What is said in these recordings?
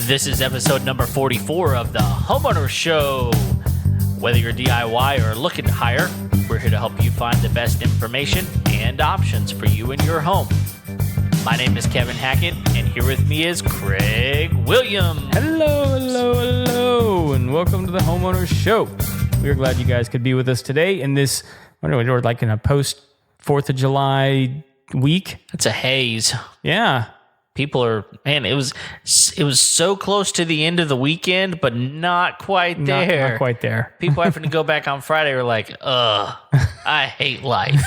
This is episode number 44 of the Homeowner Show. Whether you're DIY or looking to hire, we're here to help you find the best information and options for you and your home. My name is Kevin Hackett, and here with me is Craig Williams. Hello, and welcome to the Homeowner Show. We're glad you guys could be with us today in this, we're like in a post 4th of July week. It's a haze. Yeah. People are, man, it was so close to the end of the weekend, but not quite there. Not quite there. People having to go back on Friday were like, I hate life.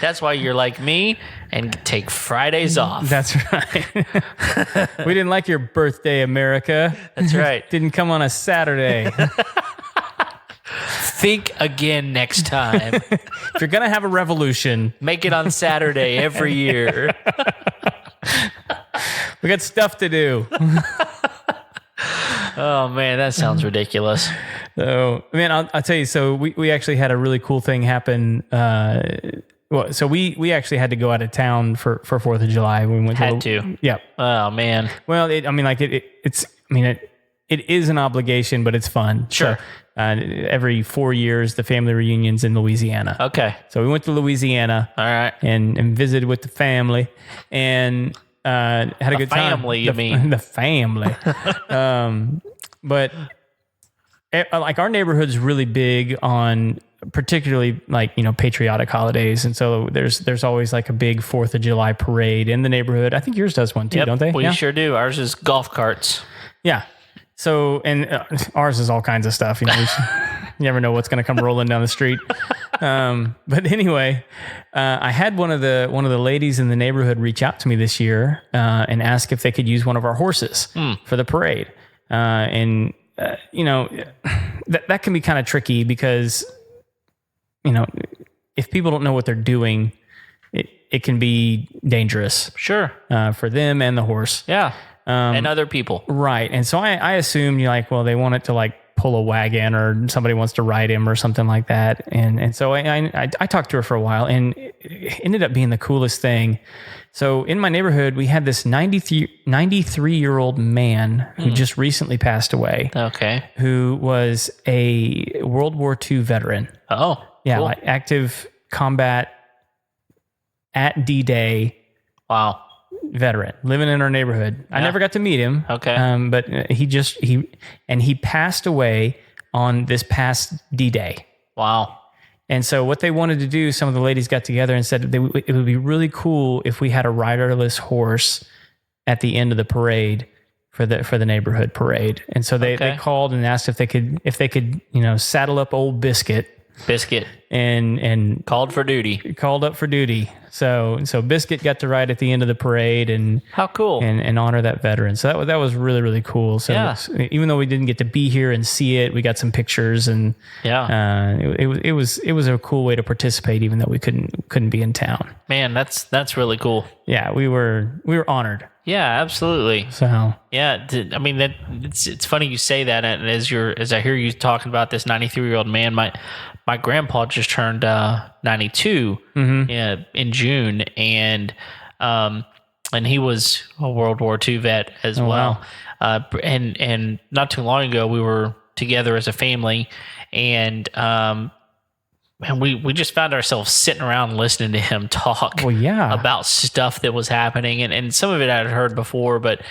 That's why you're like me and take Fridays off. That's right. We didn't like your birthday, America. That's right. Didn't come on a Saturday. Think again next time. If you're going to have a revolution, make it on Saturday every year. We got stuff to do. Oh, man, that sounds ridiculous. So, man, I'll tell you, so we actually had a really cool thing happen. So we actually had to go out of town for 4th of July. We went to. Yeah. Oh, man. Well, it is an obligation, but it's fun. Sure. So, every 4 years, the family reunion's in Louisiana. Okay. So we went to Louisiana. All right. And visited with the family and had a good time. Family, you mean? The family. But like our neighborhood's really big on particularly like, patriotic holidays. And so there's always like a big 4th of July parade in the neighborhood. I think yours does one too, don't they? We sure do. Ours is golf carts. Yeah. So, and ours is all kinds of stuff. You never know what's going to come rolling down the street. But anyway, I had one of the ladies in the neighborhood reach out to me this year and ask if they could use one of our horses for the parade. That can be kind of tricky because, if people don't know what they're doing, it can be dangerous. Sure. For them and the horse. Yeah. And other people. Right. And so I assumed they want it to like pull a wagon or somebody wants to ride him or something like that. And so I talked to her for a while and it ended up being the coolest thing. So in my neighborhood, we had this 93-year-old man who just recently passed away. Okay. Who was a World War II veteran. Oh, yeah. Cool. Like active combat at D-Day. Wow. Veteran living in our neighborhood. Yeah. I never got to meet him. Okay. But he passed away on this past D-Day. Wow. And so what they wanted to do, some of the ladies got together and said it would be really cool if we had a riderless horse at the end of the parade for the neighborhood parade. And so they called and asked if they could saddle up old Biscuit and called for duty. Called up for duty. So Biscuit got to ride at the end of the parade and how cool and honor that veteran. So that was really, really cool. So yeah. Even though we didn't get to be here and see it, we got some pictures and it was a cool way to participate, even though we couldn't be in town. Man, that's really cool. Yeah, we were honored. Yeah, absolutely. So yeah, I mean that it's funny you say that, and as I hear you talking about this 93-year-old man, my grandpa just turned 92 in June, and he was a World War II vet as well. Wow. And not too long ago, we were together as a family, and we just found ourselves sitting around listening to him talk about stuff that was happening. And some of it I'd heard before, but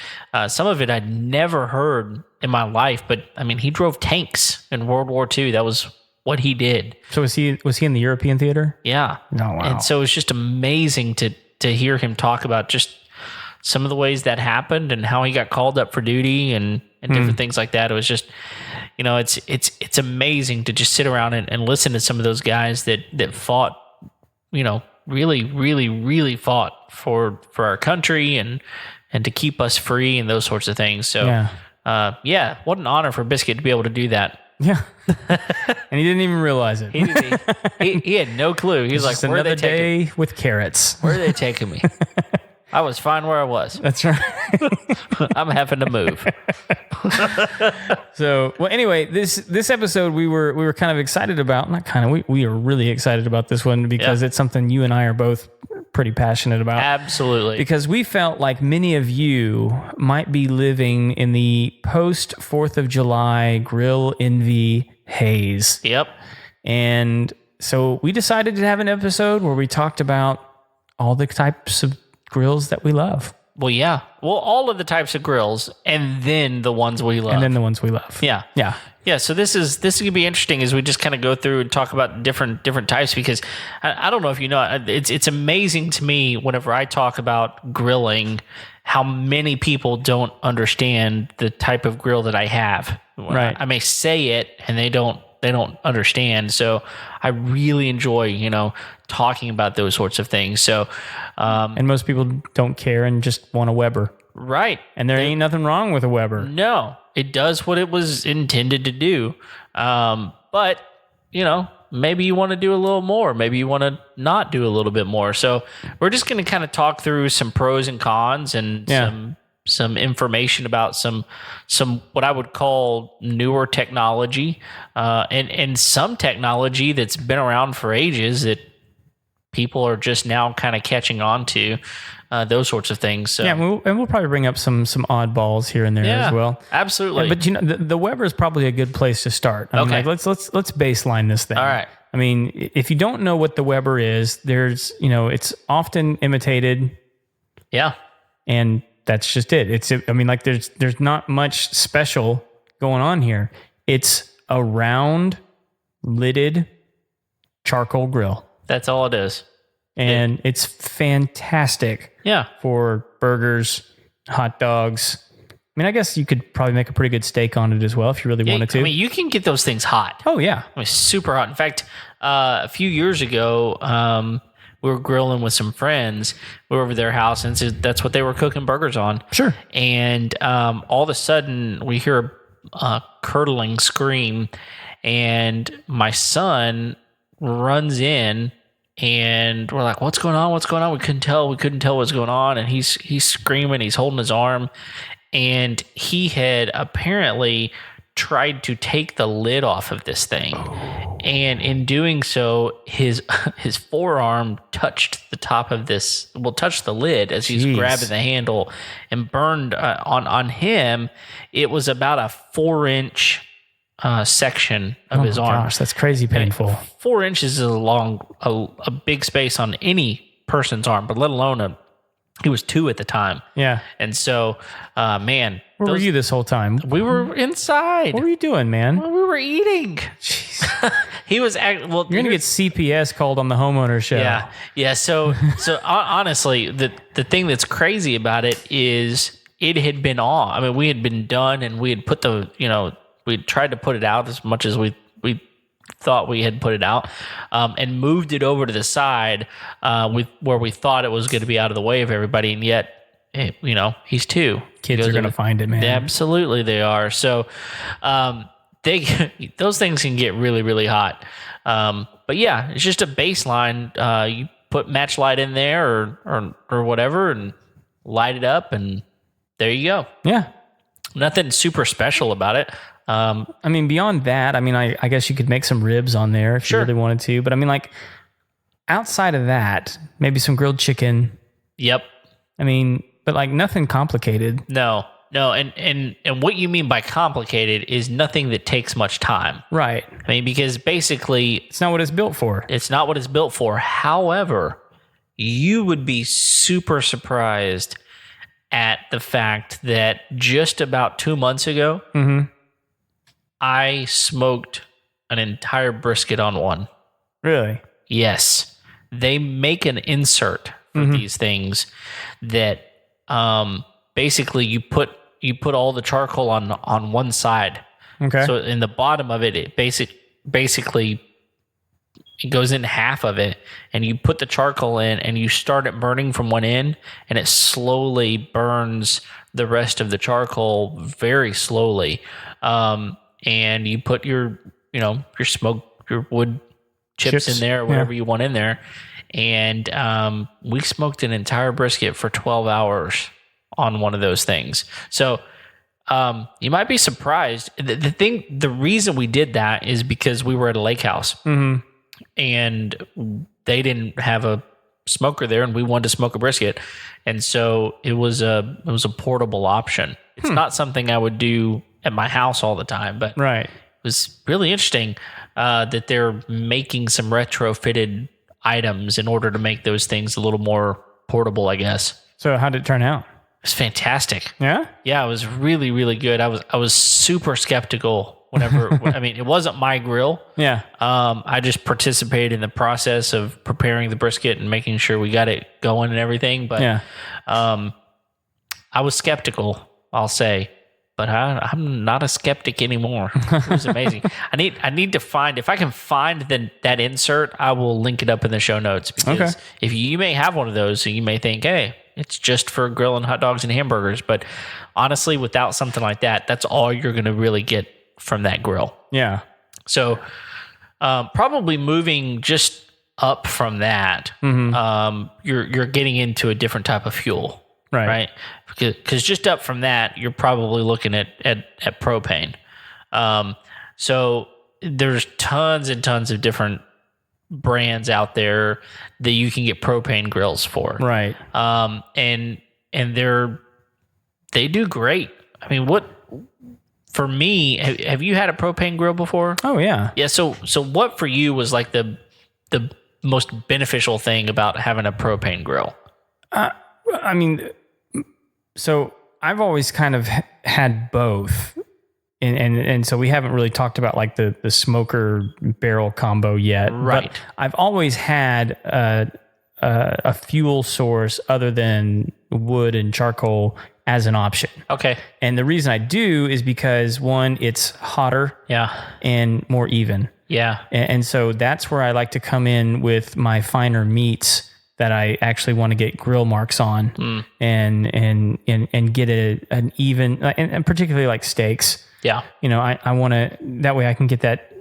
some of it I'd never heard in my life. But, I mean, he drove tanks in World War II. That was what he did. So was he in the European theater? Yeah. Oh, wow. And so it's just amazing to hear him talk about just some of the ways that happened and how he got called up for duty and different things like that. It was just, it's amazing to just sit around and listen to some of those guys that fought, really, really, really fought for our country and to keep us free and those sorts of things. So, what an honor for Biscuit to be able to do that. Yeah. And he didn't even realize it. He had no clue. He was like, where are they taking me? Another day with carrots. Where are they taking me? I was fine where I was. That's right. I'm having to move. So, well, anyway, this episode we were kind of excited about. Not kind of. We are really excited about this one because it's something you and I are both pretty passionate about. Absolutely. Because we felt like many of you might be living in the post 4th of July grill envy haze. Yep. And so we decided to have an episode where we talked about all the types of grills that we love. Well, yeah. Well, all of the types of grills, and then the ones we love. And then the ones we love. Yeah. Yeah. Yeah. So this is gonna be interesting as we just kind of go through and talk about different types, because I don't know if you know, it's amazing to me whenever I talk about grilling how many people don't understand the type of grill that I have. Right. I may say it and they don't understand. So I really enjoy, talking about those sorts of things. So, and most people don't care and just want a Weber. right. And there ain't nothing wrong with a Weber. No, it does what it was intended to do. But, maybe you want to do a little more. Maybe you want to not do a little bit more. So we're just going to kind of talk through some pros and cons and some information about some what I would call newer technology, and some technology that's been around for ages that people are just now kind of catching on to, those sorts of things. So we'll probably bring up some oddballs here and there as well. Absolutely. Yeah, but the Weber is probably a good place to start. I mean, like, let's baseline this thing. All right. I mean, if you don't know what the Weber is, there's it's often imitated. Yeah. And that's just it. There's not much special going on here. It's a round lidded charcoal grill. That's all it is. And it's fantastic for burgers, hot dogs. I mean, I guess you could probably make a pretty good steak on it as well if you really wanted to. I mean, you can get those things hot. Oh, yeah. I mean, super hot. In fact, a few years ago, we were grilling with some friends. We were over their house, and that's what they were cooking burgers on. Sure. And all of a sudden, we hear a curdling scream, and my son runs in, and we're like, "What's going on? What's going on?" We couldn't tell what's going on, and he's screaming. He's holding his arm, and he had apparently tried to take the lid off of this thing. And in doing so, his forearm touched the top of touched the lid as he's grabbing the handle, and burned on him. It was about a 4-inch section of his arm. Gosh, that's crazy painful. 4 inches is a big space on any person's arm, but let alone he was 2 at the time. Yeah. And so, man. Where were you this whole time? We were inside. What were you doing, man? We were eating. Jeez. He was you're going to get CPS called on the homeowner show. Yeah. Yeah. So honestly, the thing that's crazy about it is it had been on. I mean, we had been done, and we had put we tried to put it out as much as we thought we had put it out, and moved it over to the side, where we thought it was going to be out of the way of everybody, and yet, he's 2. Kids are going to find it, man. Absolutely, they are. So, those things can get really, really hot. But yeah, it's just a baseline. You put match light in there or whatever, and light it up, and there you go. Yeah. Nothing super special about it. I mean, beyond that, I mean, I guess you could make some ribs on there if you really wanted to. But I mean, like, outside of that, maybe some grilled chicken. Yep. I mean, but like nothing complicated. No. And what you mean by complicated is nothing that takes much time. Right. I mean, because basically, it's not what it's built for. It's not what it's built for. However, you would be super surprised at the fact that just about 2 months ago, I smoked an entire brisket on one. Really? Yes. They make an insert for these things that basically you put all the charcoal on one side. Okay. So in the bottom of it basically it goes in half of it, and you put the charcoal in, and you start it burning from one end, and it slowly burns the rest of the charcoal very slowly. And you put your wood chips in there, or whatever you want in there. And we smoked an entire brisket for 12 hours. on one of those things. So you might be surprised. The reason we did that is because we were at a lake house and they didn't have a smoker there, and we wanted to smoke a brisket, and so it was a portable option. It's not something I would do at my house all the time, but it was really interesting that they're making some retrofitted items in order to make those things a little more portable, I guess. So how did it turn out? It was fantastic. Yeah? Yeah, it was really, really good. I was super skeptical whenever, I mean, it wasn't my grill. Yeah. I just participated in the process of preparing the brisket and making sure we got it going and everything. But I was skeptical, I'll say. But I'm not a skeptic anymore. It was amazing. I need to find, if I can find that insert, I will link it up in the show notes, because if you may have one of those, so you may think, hey, it's just for grilling hot dogs and hamburgers. But honestly, without something like that, that's all you're going to really get from that grill. Yeah. So probably moving just up from that, you're getting into a different type of fuel. Right. Because just up from that, you're probably looking at propane. So there's tons and tons of different brands out there that you can get propane grills for. Right. And they do great. I mean, for me, have you had a propane grill before? Oh yeah. Yeah. So what for you was like the most beneficial thing about having a propane grill? I mean, so I've always kind of had both, and so we haven't really talked about like the smoker barrel combo yet. Right. But I've always had a fuel source other than wood and charcoal as an option. Okay. And the reason I do is because, one, it's hotter. Yeah. And more even. Yeah. And so that's where I like to come in with my finer meats that I actually want to get grill marks on, and get an even, and particularly like steaks. Yeah. You know, I want to, that way I can get that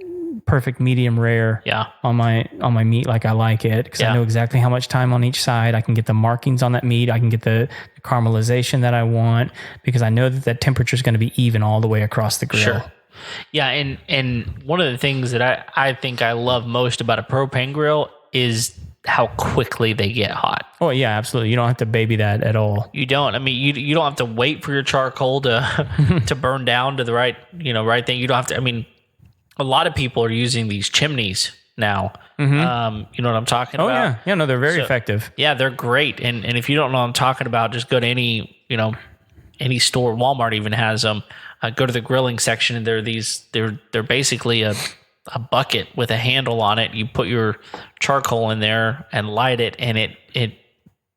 perfect medium rare on my meat like I like it, because I know exactly how much time on each side. I can get the markings on that meat. I can get the caramelization that I want, because I know that temperature is going to be even all the way across the grill. Sure. Yeah, and one of the things that I think I love most about a propane grill is how quickly they get hot. Oh yeah, absolutely. You don't have to baby that at all. You don't. I mean, you don't have to wait for your charcoal to to burn down to the right thing. You don't have to. I mean, a lot of people are using these chimneys now. You know what I'm talking about? Oh yeah. No, they're very effective. Yeah, they're great. And if you don't know what I'm talking about, just go to any store. Walmart even has them. Go to the grilling section, and they're basically a bucket with a handle on it. You put your charcoal in there and light it, and it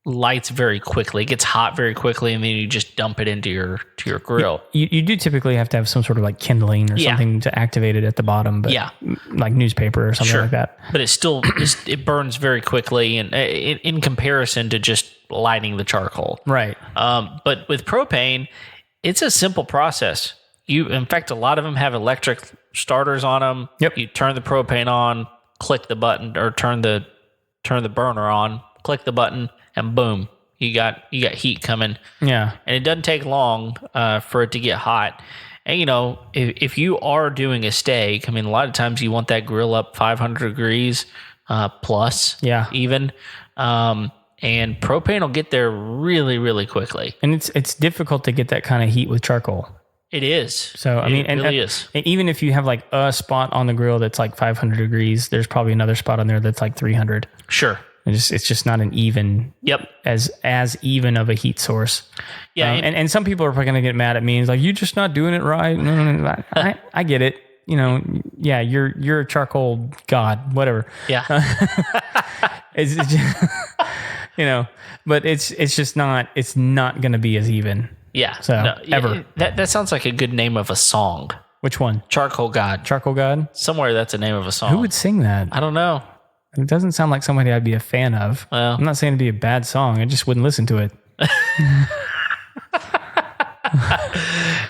lights very quickly. It gets hot very quickly, and then you just dump it into your grill. You do typically have to have some sort of like kindling or something to activate it at the bottom, but like newspaper or something like that. But it still it burns very quickly, and in comparison to just lighting the charcoal. Right. But with propane, it's a simple process. In fact, a lot of them have electric starters on them. Yep. You turn the propane on, click the button, or turn the burner on, click the button, and boom, you got heat coming. Yeah. And it doesn't take long for it to get hot. And if you are doing a steak, I mean, a lot of times you want that grill up 500 degrees plus. Yeah. Even. And propane will get there really, really quickly. And it's difficult to get that kind of heat with charcoal. It is. So, I mean, it really is. And even if you have like a spot on the grill that's like 500 degrees, there's probably another spot on there that's like 300. Sure. It's just not an even, as even of a heat source. Yeah. And some people are probably going to get mad at me. It's like, you're just not doing it right. No. I get it. Yeah, you're a charcoal god, whatever. Yeah. It's just, but it's just not, it's not going to be as even. Yeah. So ever. That sounds like a good name of a song. Which one? Charcoal God. Charcoal God? Somewhere that's a name of a song. Who would sing that? I don't know. It doesn't sound like somebody I'd be a fan of. Well, I'm not saying it'd be a bad song. I just wouldn't listen to it.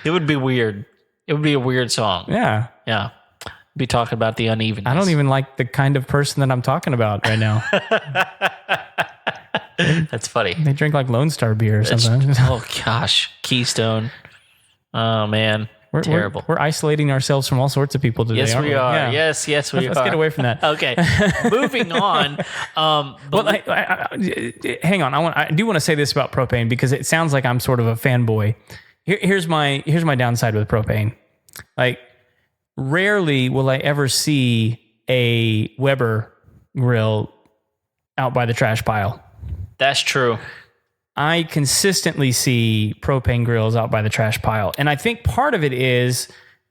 It would be weird. It would be a weird song. Yeah. Yeah. Be talking about the unevenness. I don't even like the kind of person that I'm talking about right now. That's funny. They drink like Lone Star beer or something. Oh gosh, Keystone. Oh man, terrible. We're isolating ourselves from all sorts of people today. Yes, aren't we are. Yeah. Yes, we are. Let's get away from that. Okay, moving on. Well, hang on. I do want to say this about propane because it sounds like I'm sort of a fanboy. Here's my downside with propane. Like, rarely will I ever see a Weber grill out by the trash pile. That's true. I consistently see propane grills out by the trash pile. And I think part of it is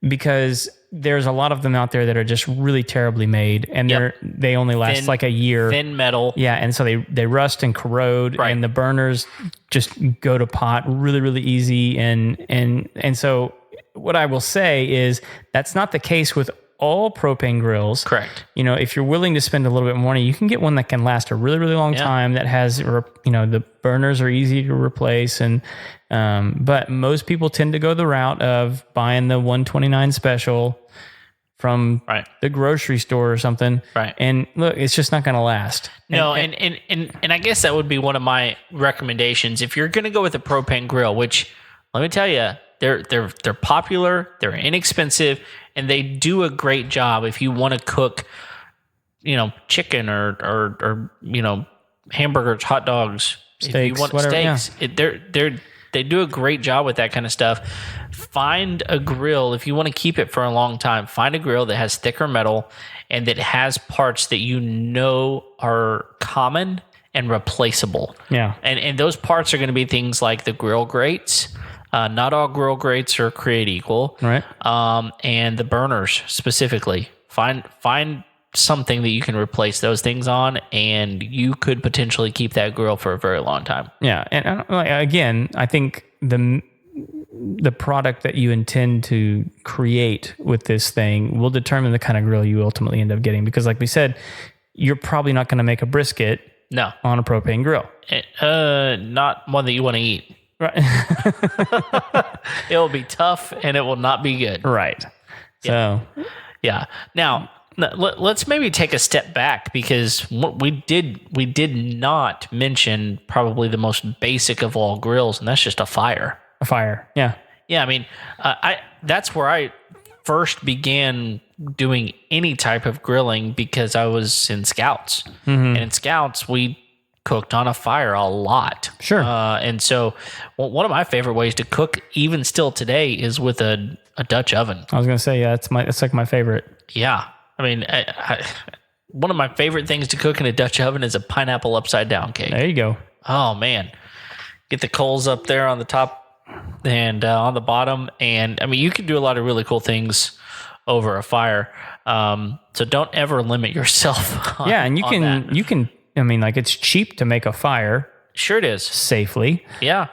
because there's a lot of them out there that are just really terribly made, and they only last like a year. Thin metal. Yeah, and so they rust and corrode, and the burners just go to pot really, really easy. And so what I will say is that's not the case with all propane grills. Correct. You know, if you're willing to spend a little bit more money, you can get one that can last a really, really long time that has, the burners are easy to replace. And, but most people tend to go the route of buying the 129 special from the grocery store or something. Right. And look, it's just not going to last. No. And I guess that would be one of my recommendations. If you're going to go with a propane grill, which let me tell you, they're popular, they're inexpensive, and they do a great job if you want to cook, chicken or hamburgers, hot dogs, steaks, if you want whatever, steaks. They do a great job with that kind of stuff. Find a grill if you want to keep it for a long time. Find a grill that has thicker metal and that has parts that are common and replaceable. Yeah, and those parts are going to be things like the grill grates. Not all grill grates are created equal. Right. And the burners specifically. Find something that you can replace those things on, and you could potentially keep that grill for a very long time. Yeah. And again, I think the product that you intend to create with this thing will determine the kind of grill you ultimately end up getting. Because like we said, you're probably not going to make a brisket on a propane grill. Not one that you want to eat. Right. It will be tough and it will not be good. Right. So, yeah. Now, let's maybe take a step back, because what we did not mention probably the most basic of all grills, and that's just a fire. A fire. Yeah. Yeah. I mean, that's where I first began doing any type of grilling, because I was in Scouts. Mm-hmm. And in Scouts, we cooked on a fire a lot. Sure. And so one of my favorite ways to cook, even still today, is with a Dutch oven. I was going to say, yeah, it's like my favorite. Yeah. I mean, one of my favorite things to cook in a Dutch oven is a pineapple upside down cake. There you go. Oh man. Get the coals up there on the top and on the bottom. And I mean, you can do a lot of really cool things over a fire. So don't ever limit yourself on, and you can I mean, like, it's cheap to make a fire. Sure it is. Safely. Yeah.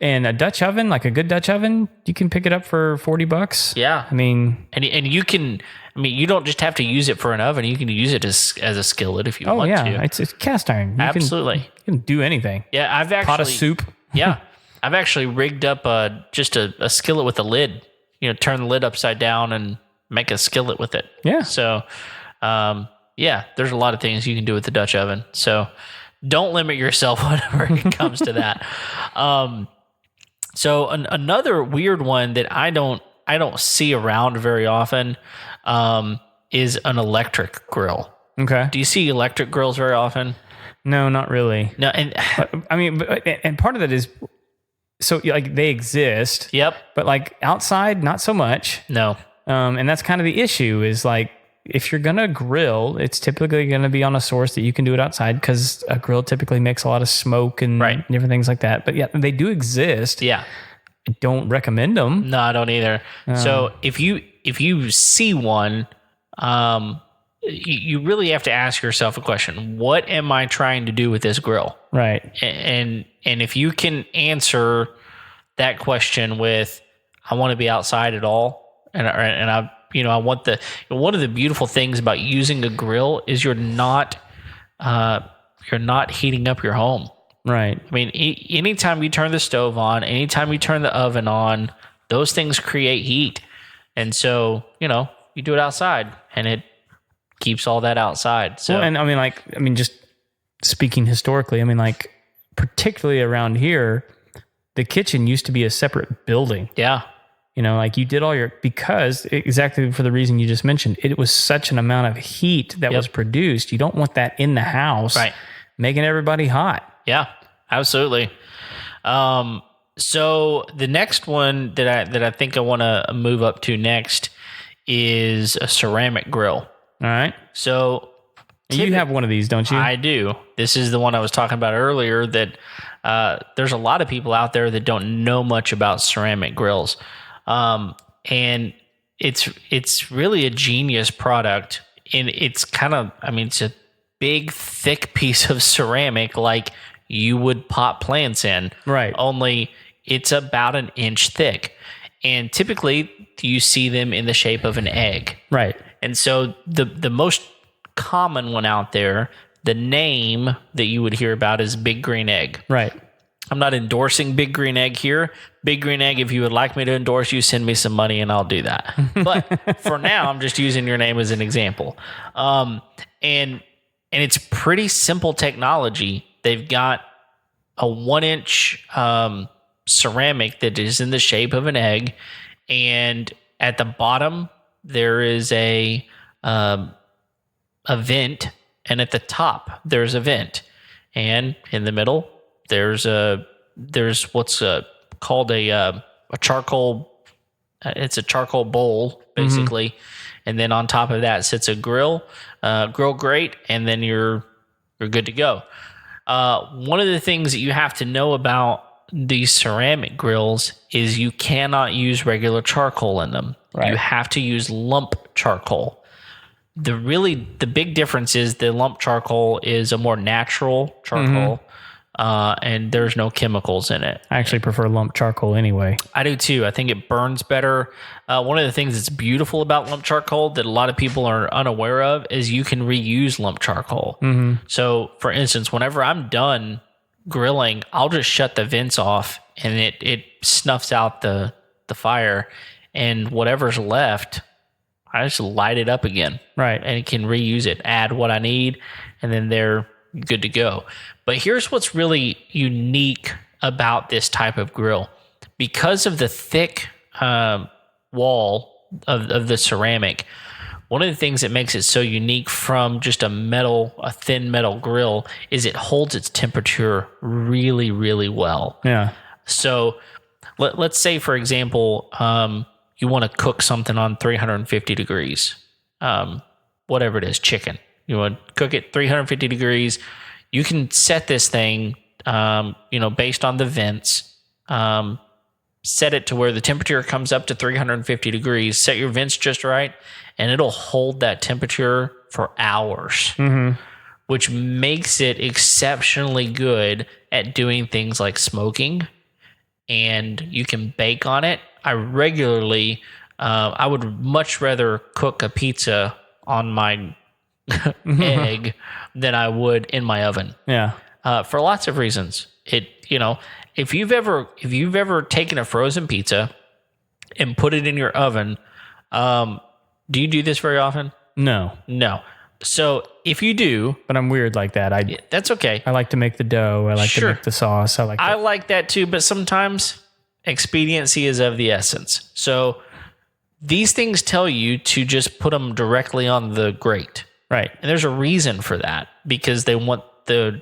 And a Dutch oven, like a good Dutch oven, you can pick it up for $40. Yeah. I mean... And you can... I mean, you don't just have to use it for an oven. You can use it as a skillet if you want to. Oh, yeah. It's cast iron. Absolutely. You can do anything. Yeah, I've actually... Pot of soup. Yeah. I've actually rigged up just a skillet with a lid. Turn the lid upside down and make a skillet with it. Yeah. So... yeah, there's a lot of things you can do with the Dutch oven. So don't limit yourself whenever it comes to that. So another weird one that I don't see around very often is an electric grill. Okay. Do you see electric grills very often? No, not really. No, and I mean, and part of that is, so like they exist. Yep. But like outside, not so much. No. And that's kind of the issue, is like, if you're going to grill, it's typically going to be on a source that you can do it outside, because a grill typically makes a lot of smoke and different things like that. But yeah, they do exist. Yeah. I don't recommend them. No, I don't either. So if you see one, you really have to ask yourself a question. What am I trying to do with this grill? Right. And if you can answer that question with, I want to be outside at all, and I want one of the beautiful things about using a grill is you're not heating up your home. Right. I mean, anytime you turn the stove on, anytime you turn the oven on, those things create heat. And so, you do it outside and it keeps all that outside. So, well, and just speaking historically, particularly around here, the kitchen used to be a separate building. Yeah. You know, like you did because exactly for the reason you just mentioned, it was such an amount of heat that was produced. You don't want that in the house, making everybody hot. Yeah, absolutely. So the next one that I think I want to move up to next is a ceramic grill. All right. So you have one of these, don't you? I do. This is the one I was talking about earlier that there's a lot of people out there that don't know much about ceramic grills. And it's really a genius product, and it's kind of, I mean, it's a big, thick piece of ceramic like you would pot plants in. Right. Only it's about an inch thick. And typically you see them in the shape of an egg. Right. And so the most common one out there, the name that you would hear about is Big Green Egg. Right. I'm not endorsing Big Green Egg here. Big Green Egg, if you would like me to endorse you, send me some money and I'll do that. But for now, I'm just using your name as an example. And it's pretty simple technology. They've got a 1-inch ceramic that is in the shape of an egg, and at the bottom there is a vent, and at the top there's a vent, and in the middle there's what's called a charcoal. It's a charcoal bowl basically, and then on top of that sits a grill grate, and then you're good to go. One of the things that you have to know about these ceramic grills is you cannot use regular charcoal in them. Right. You have to use lump charcoal. The big difference is the lump charcoal is a more natural charcoal, and there's no chemicals in it. I actually prefer lump charcoal anyway. I do too. I think it burns better. One of the things that's beautiful about lump charcoal that a lot of people are unaware of is you can reuse lump charcoal. So, for instance, whenever I'm done grilling, I'll just shut the vents off, and it snuffs out the fire, and whatever's left, I just light it up again. Right. And it can reuse it, add what I need, and then they're good to go. But here's what's really unique about this type of grill. Because of the thick wall of the ceramic, one of the things that makes it so unique from just a thin metal grill is it holds its temperature really, really well. Yeah. So let's say, for example, you want to cook something on 350 degrees, whatever it is, chicken. You want to cook it 350 degrees. You can set this thing, based on the vents, set it to where the temperature comes up to 350 degrees, set your vents just right, and it'll hold that temperature for hours, which makes it exceptionally good at doing things like smoking, and you can bake on it. I would much rather cook a pizza on my egg than I would in my oven. Yeah. For lots of reasons. If you've ever taken a frozen pizza and put it in your oven, do you do this very often? No. So if you do, but I'm weird like that. That's okay. I like to make the dough. I like to make the sauce. I like that too, but sometimes expediency is of the essence. So these things tell you to just put them directly on the grate. Right. And there's a reason for that, because they want the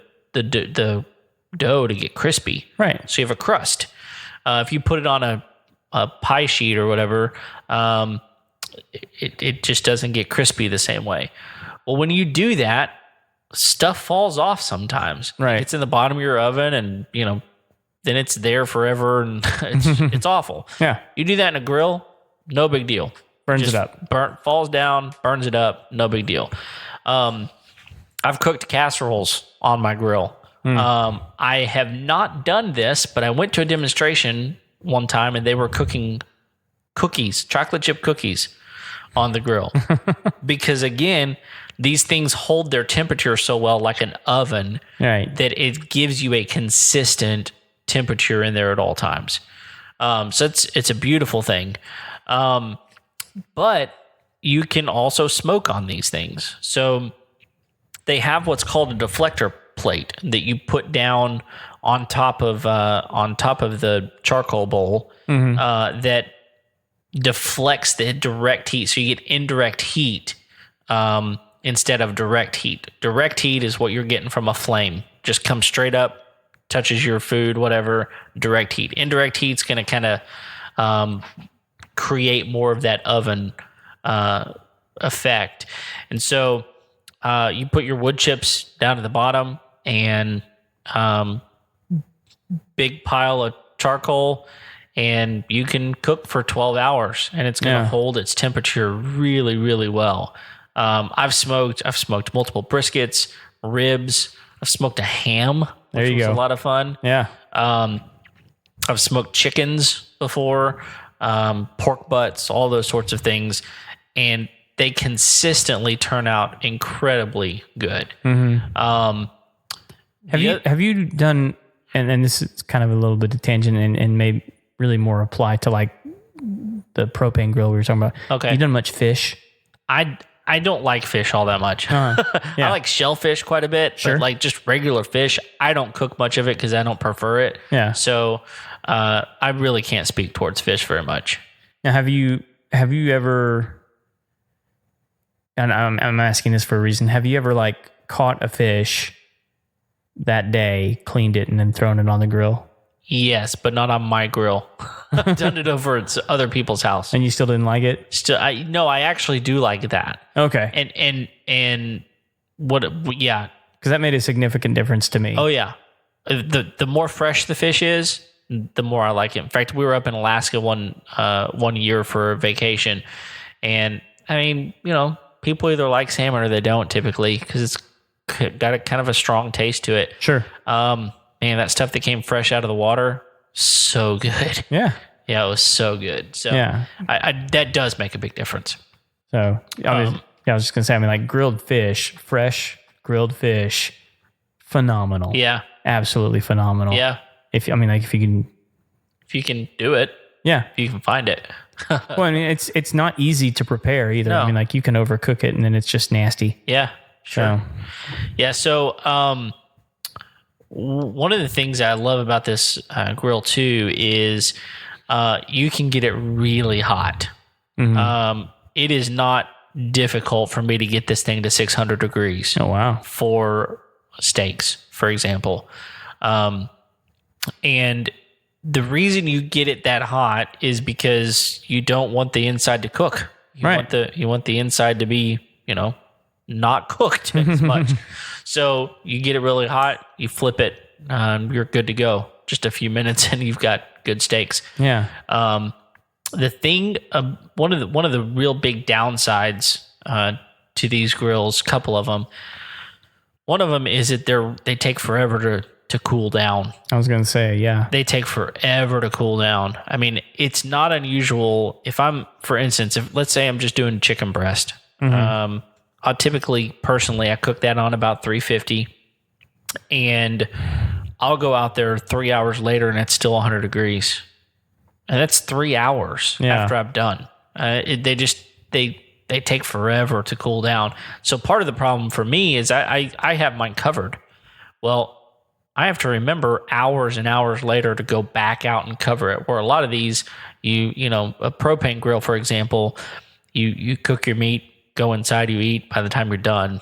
dough to get crispy. Right. So you have a crust. If you put it on a pie sheet or whatever, it just doesn't get crispy the same way. Well, when you do that, stuff falls off sometimes. Right. It's in the bottom of your oven, and then it's there forever, and it's awful. Yeah. You do that in a grill, no big deal. Burns it up. Falls down, burns it up, no big deal. I've cooked casseroles on my grill. I have not done this, but I went to a demonstration one time, and they were cooking cookies, chocolate chip cookies, on the grill. Because again, these things hold their temperature so well, like an oven, right, that it gives you a consistent temperature in there at all times. So it's a beautiful thing. But you can also smoke on these things. So they have what's called a deflector plate that you put down on top of the charcoal bowl that deflects the direct heat, so you get indirect heat instead of direct heat. Direct heat is what you're getting from a flame, just comes straight up, touches your food, whatever. Direct heat. Indirect heat's going to kind of create more of that oven effect. And so you put your wood chips down at the bottom, and big pile of charcoal, and you can cook for 12 hours, and it's going to hold its temperature really, really well. I've smoked multiple briskets, ribs. I've smoked a ham, which was a lot of fun. Yeah. I've smoked chickens before, pork butts, all those sorts of things, and they consistently turn out incredibly good. Have you done? And this is kind of a little bit of tangent, and maybe really more apply to like the propane grill we were talking about. Okay. You done much fish? I don't like fish all that much. Yeah. I like shellfish quite a bit, but like just regular fish, I don't cook much of it because I don't prefer it. Yeah. So I really can't speak towards fish very much. Now, have you ever? And I'm asking this for a reason. Have you ever like caught a fish that day, cleaned it, and then thrown it on the grill? Yes, but not on my grill. I've done it over at other people's house. And you still didn't like it? I actually do like that. Okay. And what? Yeah. Because that made a significant difference to me. Oh yeah. The more fresh the fish is, the more I like it. In fact, we were up in Alaska one year for a vacation, and I mean, people either like salmon or they don't typically because it's got a kind of a strong taste to it. Sure. Man, that stuff that came fresh out of the water, so good. Yeah. Yeah, it was so good. So that does make a big difference. So I was just gonna say, I mean, like grilled fish, fresh grilled fish, phenomenal. Yeah. Absolutely phenomenal. Yeah. If you can do it. Yeah. If you can find it. Well, I mean, it's not easy to prepare either. No. I mean, like you can overcook it and then it's just nasty. Yeah. Sure. So. Yeah. So, one of the things I love about this grill too is you can get it really hot. It is not difficult for me to get this thing to 600 degrees. Oh, wow. For steaks, for example. And the reason you get it that hot is because you don't want the inside to cook. You want the inside to be, not cooked as much. So you get it really hot, you flip it, you're good to go. Just a few minutes and you've got good steaks. Yeah. The thing, one of the real big downsides to these grills, couple of them. One of them is that they take forever to cool down. I was going to say, yeah. They take forever to cool down. I mean, it's not unusual. For instance, let's say I'm just doing chicken breast. I'll typically, personally, I cook that on about 350, and I'll go out there 3 hours later and it's still 100 degrees. And that's 3 hours after I'm done. They take forever to cool down. So part of the problem for me is I have mine covered. Well, I have to remember hours and hours later to go back out and cover it. Where a lot of these, a propane grill, for example, you cook your meat, go inside, you eat. By the time you're done,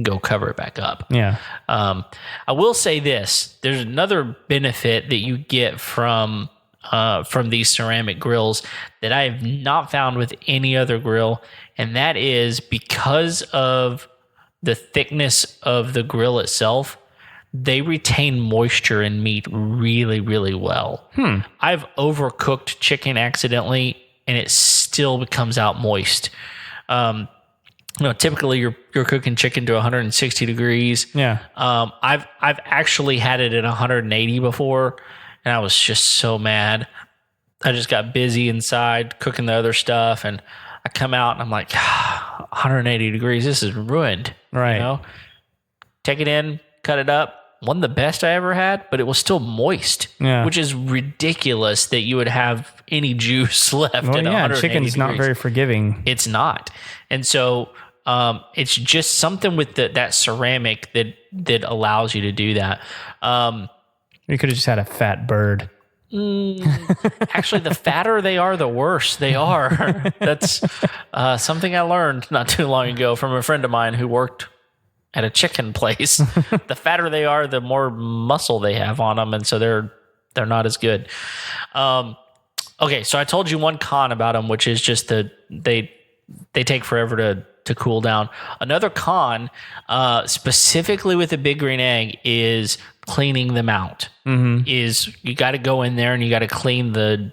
go cover it back up. Yeah. I will say this: there's another benefit that you get from these ceramic grills that I have not found with any other grill, and that is because of the thickness of the grill itself. They retain moisture in meat really, really well. I've overcooked chicken accidentally, and it still comes out moist. Typically you're cooking chicken to 160 degrees. Yeah. I've actually had it at 180 before, and I was just so mad. I just got busy inside cooking the other stuff, and I come out and I'm like, 180 degrees, this is ruined. Right. Take it in, cut it up. Wasn't the best I ever had, but it was still moist, which is ridiculous that you would have any juice left at 180 chicken's degrees. Not very forgiving. It's not. And so It's just something with that ceramic that allows you to do that. You could have just had a fat bird. Actually, the fatter they are, the worse they are. That's something I learned not too long ago from a friend of mine who worked at a chicken place. The fatter they are, the more muscle they have on them, and so they're not as good. Okay, so I told you one con about them, which is just that they take forever to cool down. Another con, specifically with the Big Green Egg, is cleaning them out. Is you got to go in there and you got to clean the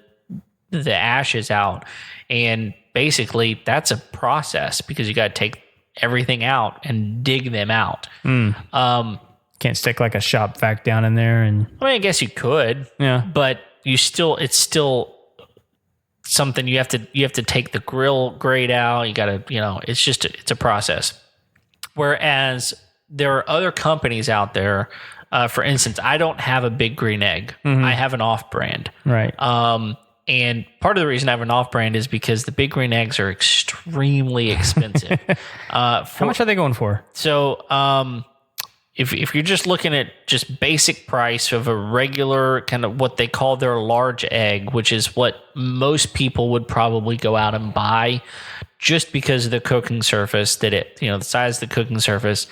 ashes out, and basically that's a process because you got to take everything out and dig them out. Can't stick like a shop vac down in there, and I mean, I guess you could, but it's still something you have to take the grill grate out. You got to, it's a process. Whereas there are other companies out there. For instance, I don't have a Big Green Egg. I have an off-brand. Right. And part of the reason I have an off-brand is because the Big Green Eggs are extremely expensive. How much are they going for? So, if you're just looking at just basic price of a regular kind of what they call their large egg, which is what most people would probably go out and buy, just because of the cooking surface the size of the cooking surface,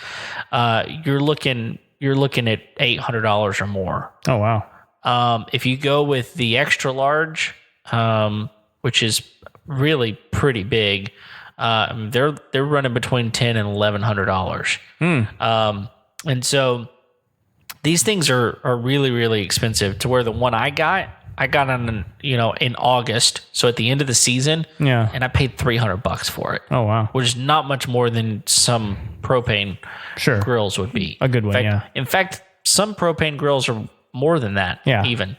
you're looking at $800 or more. Oh, wow. If you go with the extra large, which is really pretty big, they're running between $1,000 and $1,100. And so these things are really, really expensive, to where the one I got on, in August. So at the end of the season, and I paid $300 for it. Oh, wow. Which is not much more than some propane grills would be. A good one, In fact, some propane grills are more than that, even.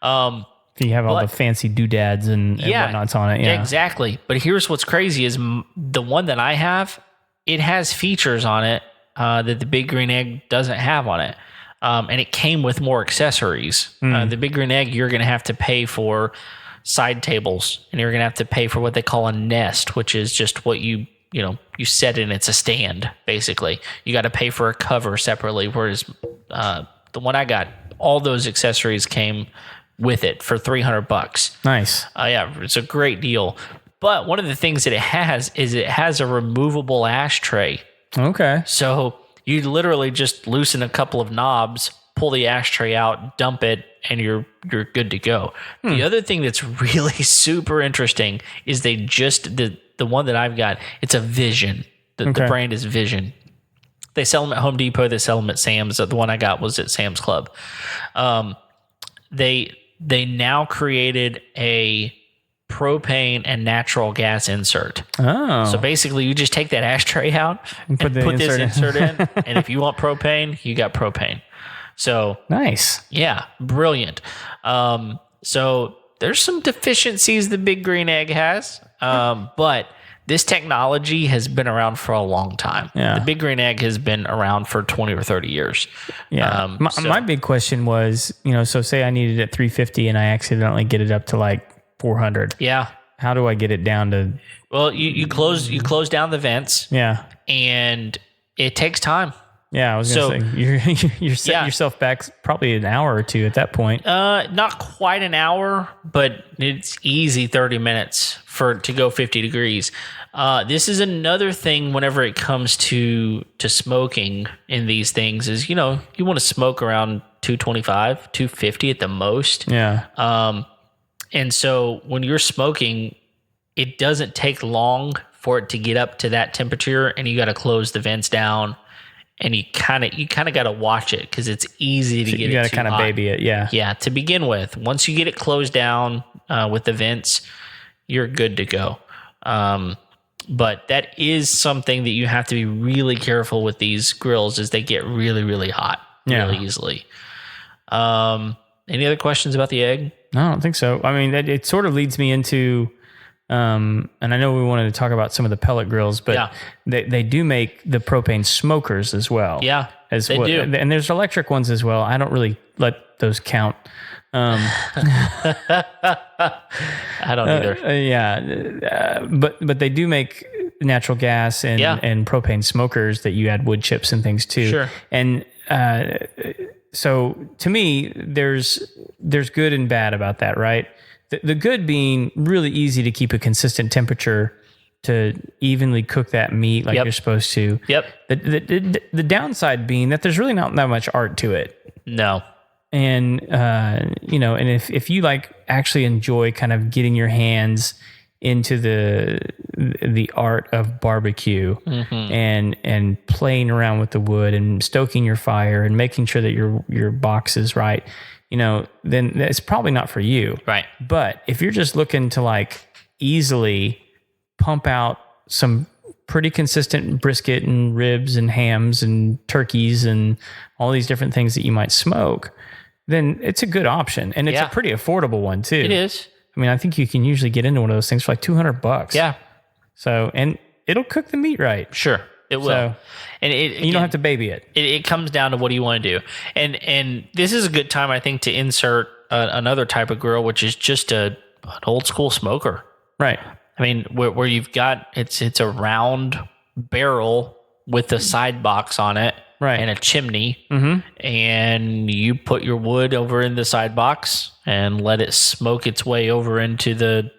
You have all the fancy doodads and whatnots on it. Yeah, exactly. But here's what's crazy is the one that I have, it has features on it that the Big Green Egg doesn't have on it. And it came with more accessories. The Big Green Egg, you're going to have to pay for side tables, and you're going to have to pay for what they call a nest, which is just what you set in. It's a stand, basically. You got to pay for a cover separately, whereas the one I got, all those accessories came with it for $300. Nice. It's a great deal. But one of the things that it has a removable ashtray. Okay. So you literally just loosen a couple of knobs, pull the ashtray out, dump it, and you're good to go. The other thing that's really super interesting is they just the one that I've got, it's a Vision. The brand is Vision. They sell them at Home Depot. They sell them at Sam's. The one I got was at Sam's Club. They now created a propane and natural gas insert. Oh. So basically you just take that ashtray out and put this insert in. And if you want propane, you got propane. So nice. Yeah, brilliant. So there's some deficiencies the Big Green Egg has, but this technology has been around for a long time. Yeah. The Big Green Egg has been around for 20 or 30 years. Yeah. My big question was, so say I needed it at 350 and I accidentally get it up to like 400. Yeah. How do I get it down to? Well, you close down the vents. Yeah. And it takes time. Yeah, I was going to say, you're setting yourself back probably an hour or two at that point. Not quite an hour, but it's easy 30 minutes to go 50 degrees. This is another thing whenever it comes to smoking in these things is, you want to smoke around 225, 250 at the most. Yeah. And so when you're smoking, it doesn't take long for it to get up to that temperature, and you got to close the vents down. And you kind of got to watch it because it's easy to get it too hot. You got to kind of baby it, yeah. Yeah, to begin with. Once you get it closed down with the vents, you're good to go. But that is something that you have to be really careful with these grills is they get really, really hot really easily. Any other questions about the egg? No, I don't think so. I mean, it sort of leads me into... and I know we wanted to talk about some of the pellet grills, but they do make the propane smokers as well. Yeah, they do. And there's electric ones as well. I don't really let those count. I don't either. But they do make natural gas and propane smokers that you add wood chips and things too. Sure. And so to me, there's good and bad about that, right? The good being really easy to keep a consistent temperature to evenly cook that meat like you're supposed to. Yep. The downside being that there's really not that much art to it. No. And and if you like actually enjoy kind of getting your hands into the art of barbecue and playing around with the wood and stoking your fire and making sure that your box is right, then it's probably not for you. Right. But if you're just looking to like easily pump out some pretty consistent brisket and ribs and hams and turkeys and all these different things that you might smoke, then it's a good option. And it's a pretty affordable one too. It is. I mean, I think you can usually get into one of those things for like $200. Yeah. So, and it'll cook the meat right. Sure. It will. So, and you don't have to baby it. It comes down to what do you want to do. And this is a good time, I think, to insert another type of grill, which is just an old school smoker. Right. I mean, where you've got, it's a round barrel with a side box on it. Right. And a chimney, and you put your wood over in the side box and let it smoke its way over into the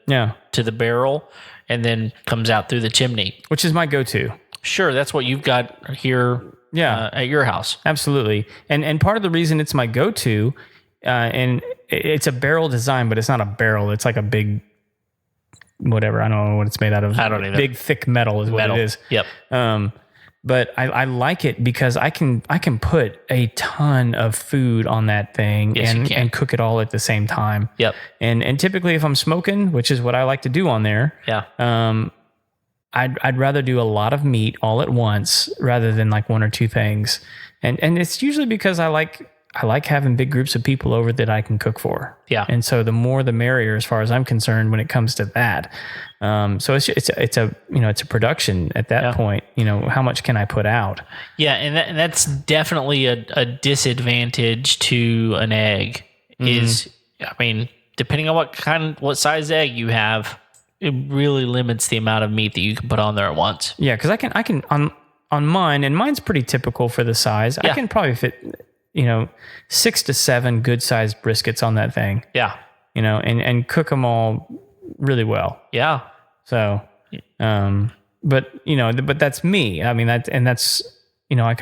barrel, and then comes out through the chimney. Which is my go-to. Sure, that's what you've got here. At your house. Absolutely, and part of the reason it's my go-to, and it's a barrel design, but it's not a barrel. It's like a big, whatever. I don't know what it's made out of. I don't either. Big thick metal is what it is. Yep. But I like it because I can put a ton of food on that thing and cook it all at the same time. Yep. And typically if I'm smoking, which is what I like to do on there, I'd rather do a lot of meat all at once rather than like one or two things. And it's usually because I like having big groups of people over that I can cook for. Yeah. And so the more the merrier as far as I'm concerned when it comes to that. So it's a production at that point. How much can I put out? Yeah, and that's definitely a disadvantage to an egg. Is, I mean, depending on what size egg you have, it really limits the amount of meat that you can put on there at once. Yeah, because I can on mine, and mine's pretty typical for the size. I can probably fit 6 to 7 good sized briskets on that thing. Yeah. And cook them all really well. Yeah. So, but that's me. I mean, that's, I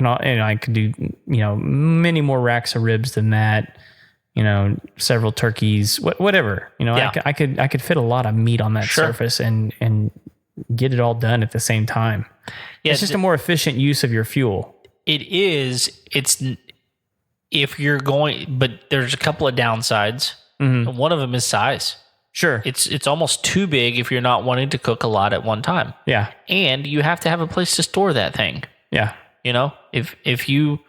could do, many more racks of ribs than that, several turkeys, whatever, I could fit a lot of meat on that surface and get it all done at the same time. Yeah. It's just a more efficient use of your fuel. It is. If you're going, but there's a couple of downsides. And one of them is size. Sure. It's almost too big if you're not wanting to cook a lot at one time. Yeah. And you have to have a place to store that thing. Yeah. If you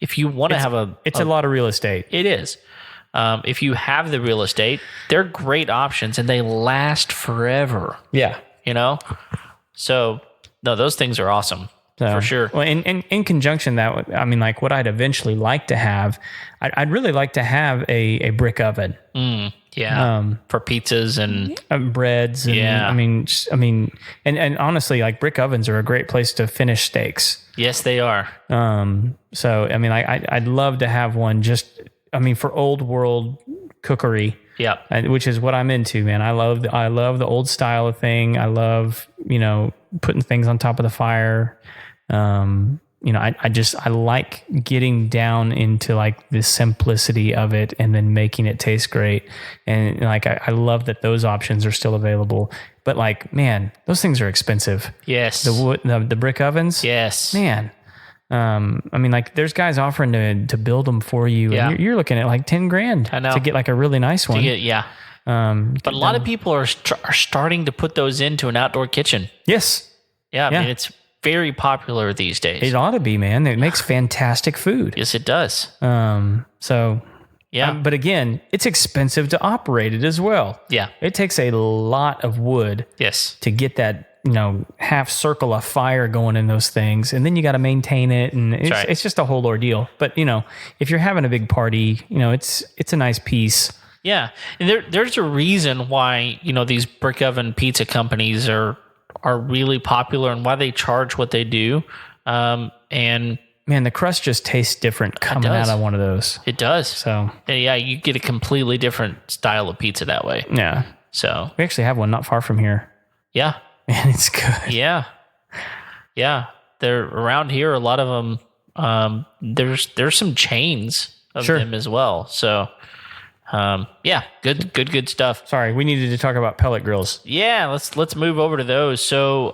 want to have it's a lot of real estate. It is. If you have the real estate, they're great options and they last forever. Yeah. So no, those things are awesome. So, for sure. Well, in conjunction that, I mean, like what I'd eventually like to have, I'd really like to have a brick oven. Yeah. For pizzas and breads. And, I mean, and honestly, like brick ovens are a great place to finish steaks. Yes, they are. So, I mean, I'd love to have one for old world cookery. Yeah. Which is what I'm into, man. I love the old style of thing. I love, putting things on top of the fire. I like getting down into like the simplicity of it and then making it taste great. And like, I love that those options are still available, but like, man, those things are expensive. Yes. The wood, the brick ovens. Yes, man. Like there's guys offering to build them for you. Yeah. And you're looking at like 10 grand to get like a really nice one. But a lot of people are starting to put those into an outdoor kitchen. Yes. Yeah. I mean, it's very popular these days. It ought to be, man. It makes fantastic food. Yes, it does. But again, it's expensive to operate it as well. Yeah. It takes a lot of wood. Yes. To get that, half circle of fire going in those things. And then you got to maintain it. And it's just a whole ordeal. But, if you're having a big party, it's a nice piece. Yeah. And there's a reason why, these brick oven pizza companies are are really popular and why they charge what they do. And man, the crust just tastes different coming out of one of those. It does. So yeah, you get a completely different style of pizza that way. Yeah. So we actually have one not far from here. Yeah. And it's good. Yeah. Yeah. They're around here. A lot of them, there's some chains of them as well. So, yeah, good stuff. Sorry, we needed to talk about pellet grills. Yeah, let's move over to those. So,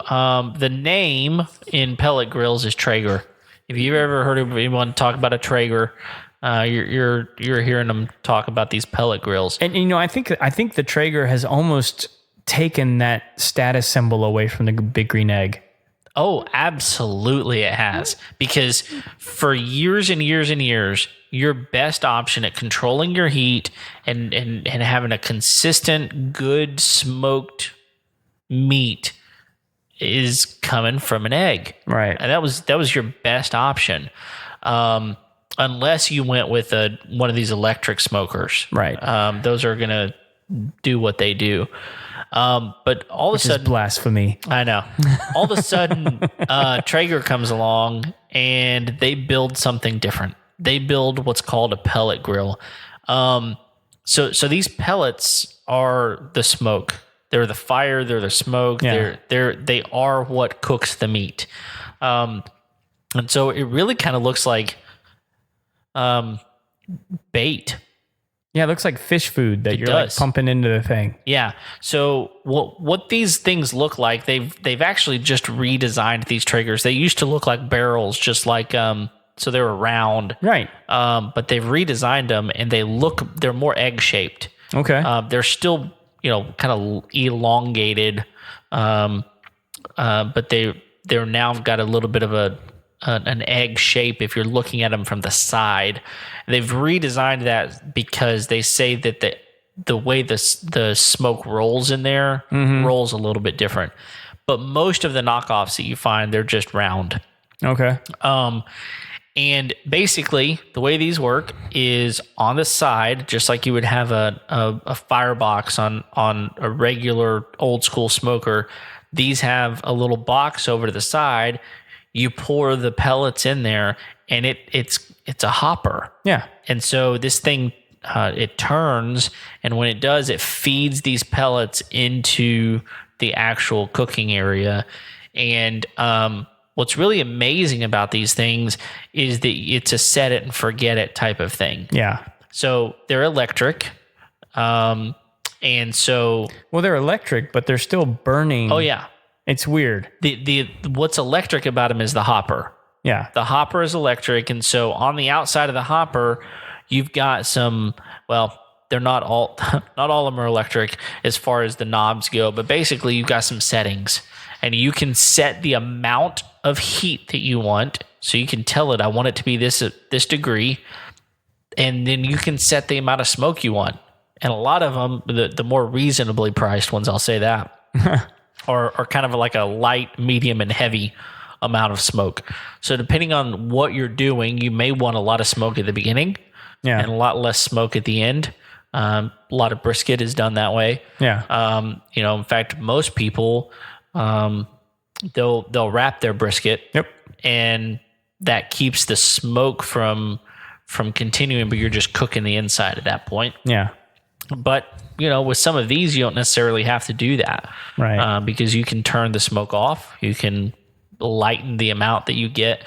the name in pellet grills is Traeger. If you've ever heard of anyone talk about a Traeger, you're hearing them talk about these pellet grills. And I think the Traeger has almost taken that status symbol away from the big green egg. Oh, absolutely it has. Because for years and years and years, your best option at controlling your heat and having a consistent, good smoked meat is coming from an egg. Right. And that was your best option. Unless you went with one of these electric smokers. Right. Those are going to do what they do. But all of a sudden, blasphemy. I know. All of a sudden, Traeger comes along and they build something different. They build what's called a pellet grill. So these pellets are the smoke. They're the fire. They're the smoke. Yeah. They are what cooks the meat. And so it really kind of looks like bait. Yeah, it looks like fish food that you're like pumping into the thing. Yeah. So what these things look like, they've actually just redesigned these Traegers. They used to look like barrels, just like so they were round. Right. But they've redesigned them and they're more egg shaped. Okay. They're still, kind of elongated. But they're now got a little bit of an egg shape if you're looking at them from the side. They've redesigned that because they say that the way the smoke rolls in there rolls a little bit different. But most of the knockoffs that you find, they're just round. Okay. And basically, the way these work is on the side, just like you would have a firebox on a regular old school smoker. These have a little box over to the side. You pour the pellets in there, and it's a hopper. Yeah. And so this thing, it turns, and when it does, it feeds these pellets into the actual cooking area. And what's really amazing about these things is that it's a set it and forget it type of thing. Yeah. So they're electric. And so... Well, they're electric, but they're still burning. Oh, yeah. It's weird. The what's electric about them is the hopper. Yeah. The hopper is electric, and so on the outside of the hopper, you've got some, well, they're not all of them are electric as far as the knobs go, but basically you've got some settings, and you can set the amount of heat that you want. So you can tell it, I want it to be this degree, and then you can set the amount of smoke you want. And a lot of them, the more reasonably priced ones, I'll say that, are kind of like a light, medium, and heavy amount of smoke. So depending on what you're doing, you may want a lot of smoke at the beginning and a lot less smoke at the end. A lot of brisket is done that way. Yeah. In fact, most people, they'll wrap their brisket. Yep. And that keeps the smoke from continuing, but you're just cooking the inside at that point. Yeah. But, with some of these, you don't necessarily have to do that. Right. Because you can turn the smoke off. You can lighten the amount that you get.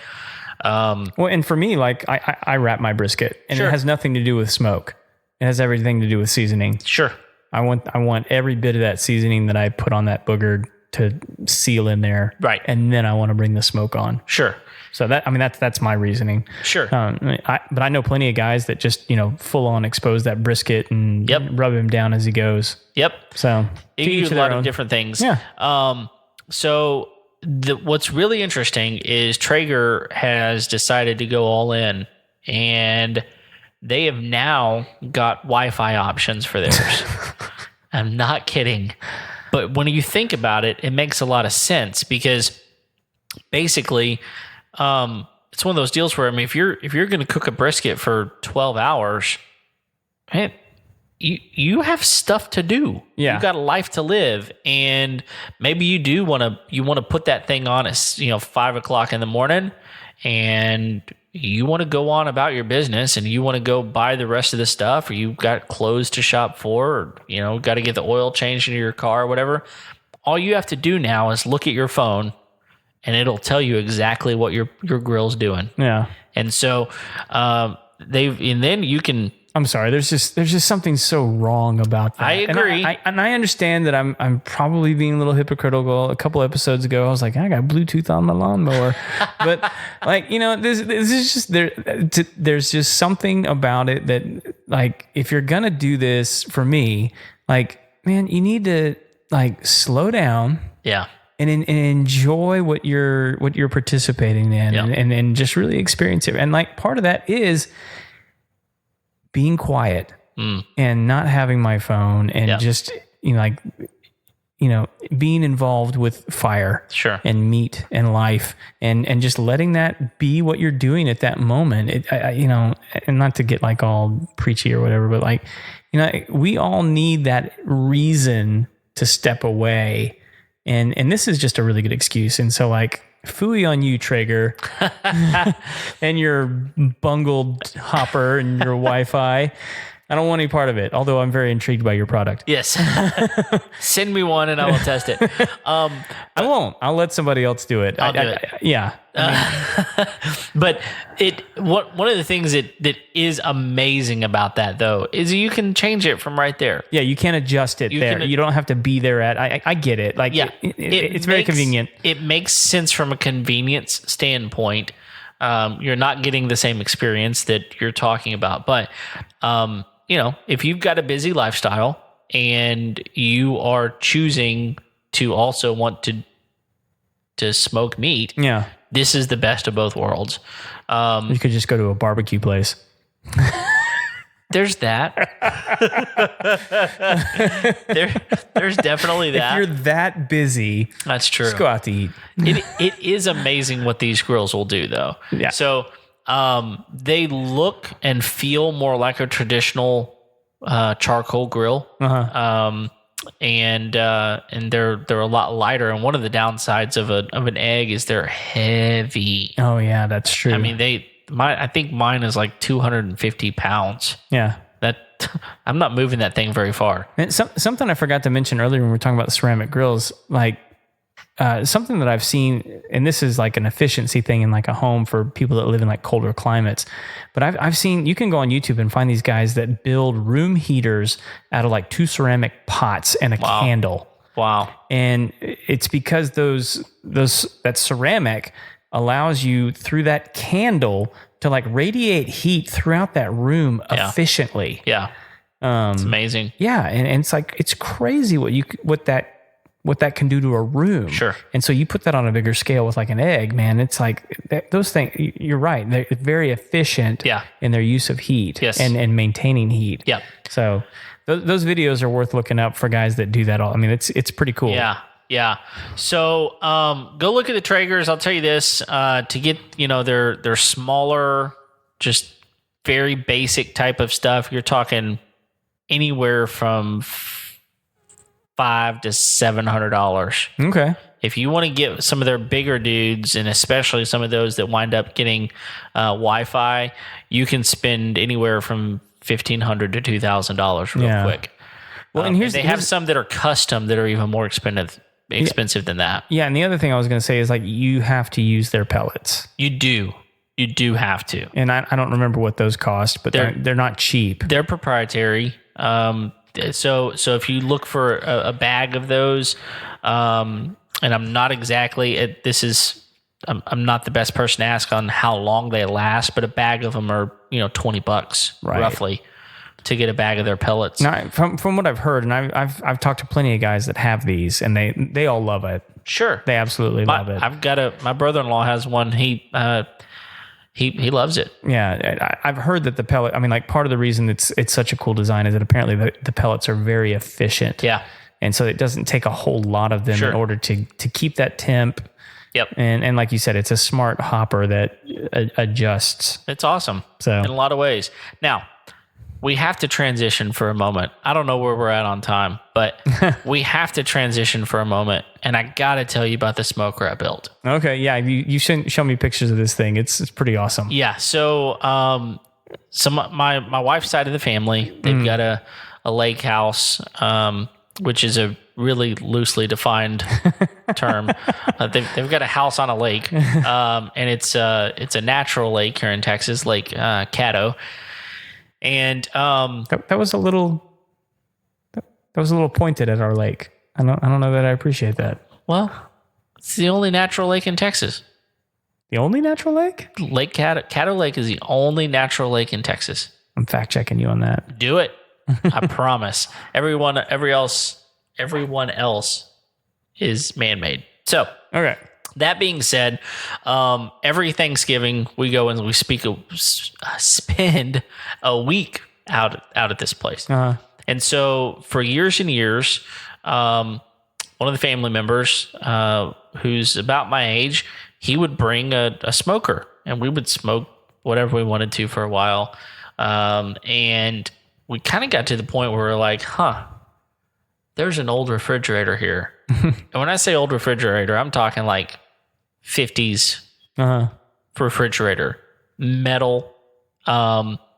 Well, and for me, like I wrap my brisket, and it has nothing to do with smoke. It has everything to do with seasoning. Sure. I want every bit of that seasoning that I put on that booger to seal in there. Right. And then I want to bring the smoke on. Sure. So that's my reasoning. Sure. But I know plenty of guys that just, full on expose that brisket and rub him down as he goes. Yep. So you can use a lot of different things. Yeah. So what's really interesting is Traeger has decided to go all in, and they have now got Wi-Fi options for theirs. I'm not kidding. But when you think about it, it makes a lot of sense because basically, it's one of those deals where, if you're going to cook a brisket for 12 hours, hey, you have stuff to do. Yeah. You got a life to live, and maybe you want to put that thing on at 5:00 in the morning, and you want to go on about your business, and you want to go buy the rest of the stuff, or you got clothes to shop for, or got to get the oil changed into your car or whatever. All you have to do now is look at your phone, and it'll tell you exactly what your grill's doing. Yeah. And so then you can. I'm sorry. There's just something so wrong about that. I agree. And I understand that I'm probably being a little hypocritical. A couple episodes ago, I was like, I got Bluetooth on my lawnmower, but this is just there's just something about it that, like, if you're gonna do this, for me, like, man, you need to, like, slow down. Yeah. And enjoy what you're participating in, yeah. and just really experience it. And, like, part of that is being quiet and not having my phone, and just being involved with fire, sure, and meat and life, and just letting that be what you're doing at that moment. And not to get, like, all preachy or whatever, but, like, we all need that reason to step away. And this is just a really good excuse. And so, like, phooey on you, Traeger, and your bungled hopper and your Wi-Fi. I don't want any part of it, although I'm very intrigued by your product. Yes. Send me one and I will test it. I won't. I'll let somebody else do it. I'll do it. Yeah. But one of the things that is amazing about that, though, is you can change it from right there. Yeah, you can't adjust it there. You don't have to be there at. I get it. Like, yeah, it's very convenient. It makes sense from a convenience standpoint. You're not getting the same experience that you're talking about, but if you've got a busy lifestyle and you are choosing to also want to smoke meat, this is the best of both worlds. You could just go to a barbecue place. There's that. There's definitely that. If you're that busy, that's true. Just go out to eat. It is amazing what these grills will do, though. Yeah. So they look and feel more like a traditional charcoal grill. Uh-huh. And they're a lot lighter. And one of the downsides of an egg is they're heavy. Oh yeah, that's true. I mean, I think mine is like 250 pounds. Yeah. I'm not moving that thing very far. And something I forgot to mention earlier when we were talking about the ceramic grills, like, something that I've seen, and this is like an efficiency thing in, like, a home for people that live in, like, colder climates. But I've seen, you can go on YouTube and find these guys that build room heaters out of, like, 2 ceramic pots and a candle. Wow. And it's because that ceramic allows you, through that candle, to, like, radiate heat throughout that room efficiently. Yeah. It's amazing. Yeah. And it's like, it's crazy what that can do to a room. Sure. And so you put that on a bigger scale with, like, an egg, man, it's like those things, you're right. They're very efficient in their use of heat and maintaining heat. Yeah. So those videos are worth looking up for guys that do that all. I mean, it's pretty cool. Yeah. Yeah. So go look at the Traegers. I'll tell you this, to get, they're smaller, just very basic type of stuff. You're talking anywhere from $500 to $700. Okay. If you want to get some of their bigger dudes, and especially some of those that wind up getting Wi-Fi, you can spend anywhere from $1,500 to $2,000 real quick. Well, and they have some that are custom that are even more expensive than that. Yeah, and the other thing I was going to say is, like, you have to use their pellets. You do have to. And I don't remember what those cost, but they're not cheap. They're proprietary. So if you look for a bag of those, and I'm not exactly I'm not the best person to ask on how long they last, but a bag of them are $20 roughly to get a bag of their pellets. Now, from what I've heard, and I've talked to plenty of guys that have these, and they all love it. Sure, they absolutely love it. I've got my brother-in-law has one. He loves it. Yeah, I've heard that the pellet. I mean, like, part of the reason it's such a cool design is that apparently the pellets are very efficient. Yeah, and so it doesn't take a whole lot of them in order to keep that temp. Yep. And like you said, it's a smart hopper that adjusts. It's awesome. So in a lot of ways. Now, we have to transition for a moment. I don't know where we're at on time, but we have to transition for a moment. And I got to tell you about the smoker I built. Okay. Yeah. You should show me pictures of this thing. It's pretty awesome. Yeah. So, my wife's side of the family, they've got a lake house, which is a really loosely defined term. They've got a house on a lake, and it's a natural lake here in Texas, Lake Caddo. And that was a little pointed at our lake. I don't know that I appreciate that. Well, it's the only natural lake in Texas. The only natural lake? Lake Caddo Lake is the only natural lake in Texas. I'm fact checking you on that. Do it. I promise. Everyone else is man-made. So, okay. That being said, every Thanksgiving we go and we spend a week out at this place. Uh-huh. And so for years and years, one of the family members who's about my age, he would bring a smoker, and we would smoke whatever we wanted to for a while. And we kind of got to the point where we're like, there's an old refrigerator here. And when I say old refrigerator, I'm talking like 50s refrigerator, metal,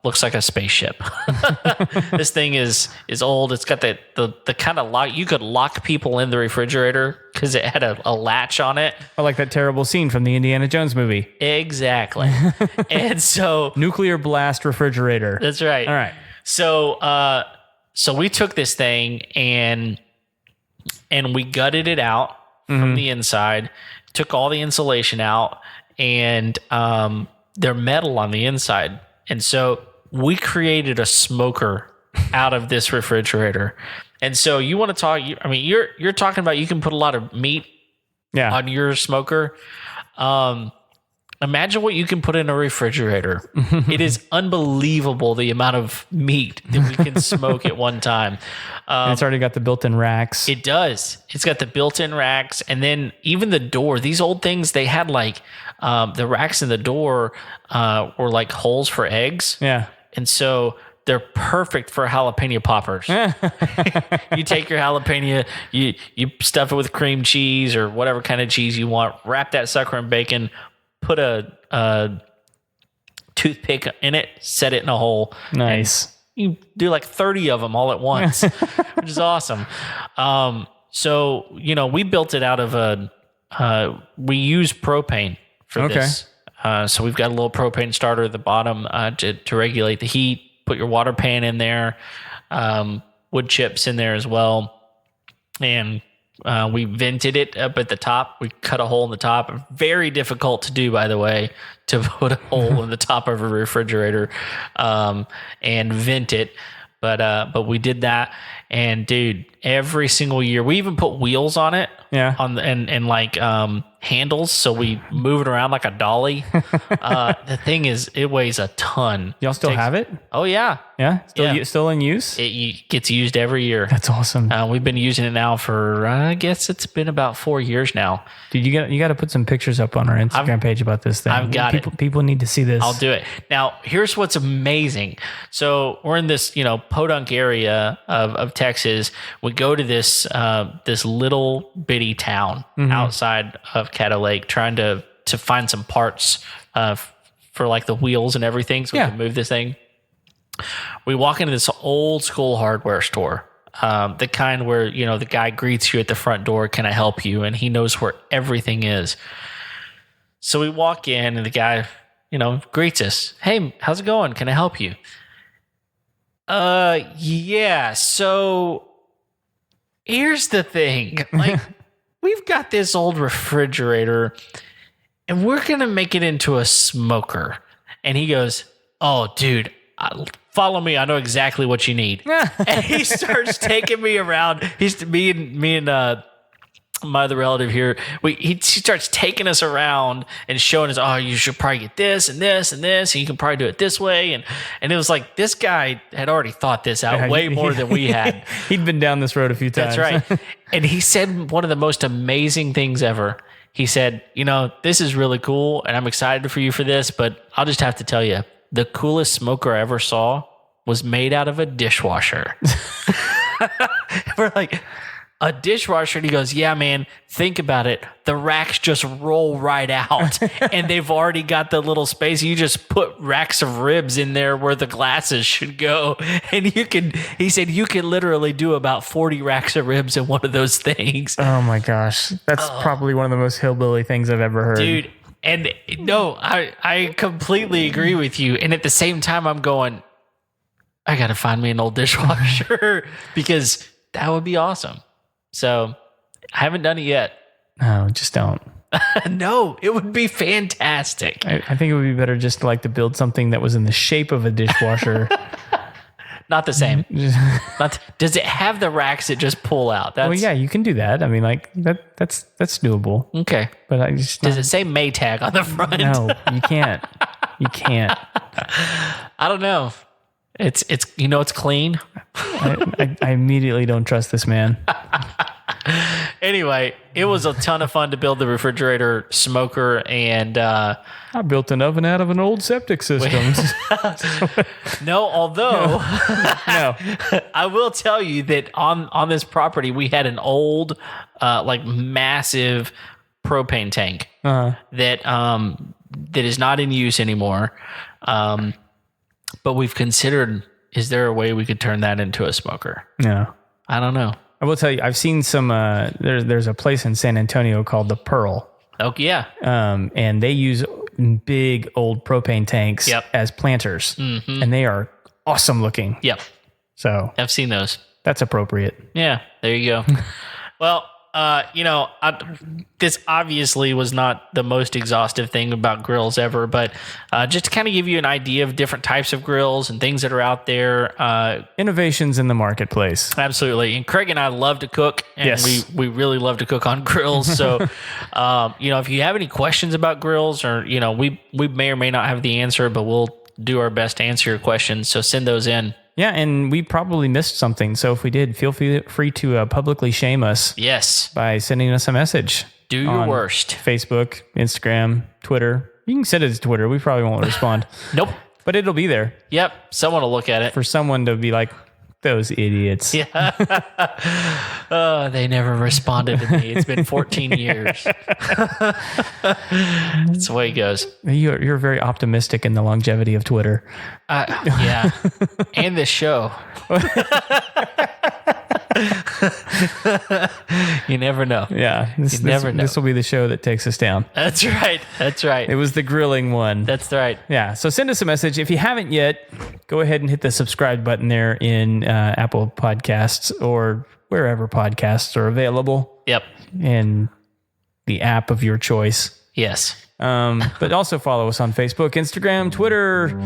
looks like a spaceship. This thing is old. It's got the kind of lock. You could lock people in the refrigerator because it had a latch on it. I like that terrible scene from the Indiana Jones movie. Exactly. And so nuclear blast refrigerator. That's right. All right. So we took this thing and we gutted it out from the inside, took all the insulation out, and they're metal on the inside. And so we created a smoker out of this refrigerator. And so you want to talk, you're talking about you can put a lot of meat on your smoker. Imagine what you can put in a refrigerator. It is unbelievable the amount of meat that we can smoke at one time. And it's already got the built-in racks. It does. It's got the built-in racks. And then even the door, these old things, they had like the racks in the door were like holes for eggs. Yeah. And so they're perfect for jalapeno poppers. You take your jalapeno, you stuff it with cream cheese or whatever kind of cheese you want, wrap that sucker in bacon, put a toothpick in it, set it in a hole. Nice. You do like 30 of them all at once, which is awesome. So, we built it out of we use propane for this. So we've got a little propane starter at the bottom to regulate the heat. Put your water pan in there, wood chips in there as well. And we vented it up at the top. We cut a hole in the top. Very difficult to do, by the way, to put a hole in the top of a refrigerator and vent it. But we did that. And dude, every single year, we even put wheels on it. Yeah. And like handles, so we move it around like a dolly. The thing is, it weighs a ton. Y'all still have it? Oh yeah. Yeah. Still in use? It gets used every year. That's awesome. We've been using it now for I guess it's been about 4 years now. Dude, you got to put some pictures up on our Instagram page about this thing. I've got it. People need to see this. I'll do it. Now, here's what's amazing. So we're in this, podunk area of Texas. We go to this little bitty town outside of Caddo Lake, trying to find some parts for like the wheels and everything, so we can move this thing. We walk into this old school hardware store, the kind where the guy greets you at the front door, "Can I help you?" and he knows where everything is. So we walk in, and the guy, greets us. "Hey, how's it going? Can I help you?" Yeah. So here's the thing, like. We've got this old refrigerator and we're going to make it into a smoker. And he goes, "Oh, dude, follow me. I know exactly what you need." And he starts taking me around. Me and my other relative here, he starts taking us around and showing us, "Oh, you should probably get this and this and this, and you can probably do it this way." And it was like, this guy had already thought this out way more than we had. He'd been down this road a few times. That's right. And he said one of the most amazing things ever. He said, "This is really cool, and I'm excited for you for this, but I'll just have to tell you, the coolest smoker I ever saw was made out of a dishwasher. We're like, a dishwasher? And he goes, yeah, man, think about it. The racks just roll right out and they've already got the little space. You just put racks of ribs in there where the glasses should go. And he said, you can literally do about 40 racks of ribs in one of those things. Oh my gosh. That's probably one of the most hillbilly things I've ever heard. Dude. And no, I completely agree with you. And at the same time, I'm going, I got to find me an old dishwasher because that would be awesome. So I haven't done it yet. No, just don't. No, it would be fantastic. I think it would be better just to build something that was in the shape of a dishwasher. Not the same. Does it have the racks that just pull out? Well, yeah, you can do that. I mean, that's doable. Okay. But I just does it say Maytag on the front? No, you can't. You can't. I don't know. It's it's clean. I immediately don't trust this man. Anyway, it was a ton of fun to build the refrigerator smoker, and I built an oven out of an old septic system. No, although no, I will tell you that on this property we had an old massive propane tank that is not in use anymore. But we've considered, is there a way we could turn that into a smoker? No. I don't know. I will tell you, I've seen some, there's a place in San Antonio called the Pearl. Oh, yeah. And they use big old propane tanks as planters. Mm-hmm. And they are awesome looking. Yep. So I've seen those. That's appropriate. Yeah, there you go. Well, this obviously was not the most exhaustive thing about grills ever, but just to kind of give you an idea of different types of grills and things that are out there. Innovations in the marketplace. Absolutely. And Craig and I love to cook, and yes. we really love to cook on grills. So, if you have any questions about grills, or, we may or may not have the answer, but we'll do our best to answer your questions. So send those in. Yeah, and we probably missed something. So if we did, feel free to publicly shame us. Yes. By sending us a message. Do your worst. Facebook, Instagram, Twitter. You can send it to Twitter. We probably won't respond. Nope. But it'll be there. Yep. Someone will look at it. For someone to be like, those idiots. Yeah. They never responded to me. It's been 14 years. That's the way it goes. You're very optimistic in the longevity of Twitter. Yeah. And this show. You never know. Yeah. You never know. This will be the show that takes us down. That's right. That's right. It was the grilling one. That's right. Yeah. So send us a message. If you haven't yet, go ahead and hit the subscribe button there in Apple Podcasts or wherever podcasts are available. Yep. In the app of your choice. Yes. But also follow us on Facebook, Instagram, Twitter,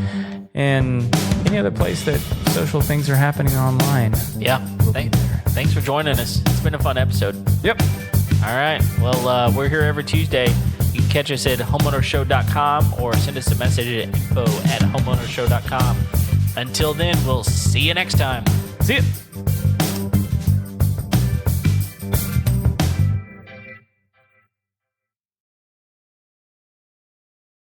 and any other place that social things are happening online. Yeah. Thanks for joining us. It's been a fun episode. Yep. All right. Well, we're here every Tuesday. You can catch us at homeownershow.com or send us a message at info@homeownershow.com. Until then, we'll see you next time. See ya.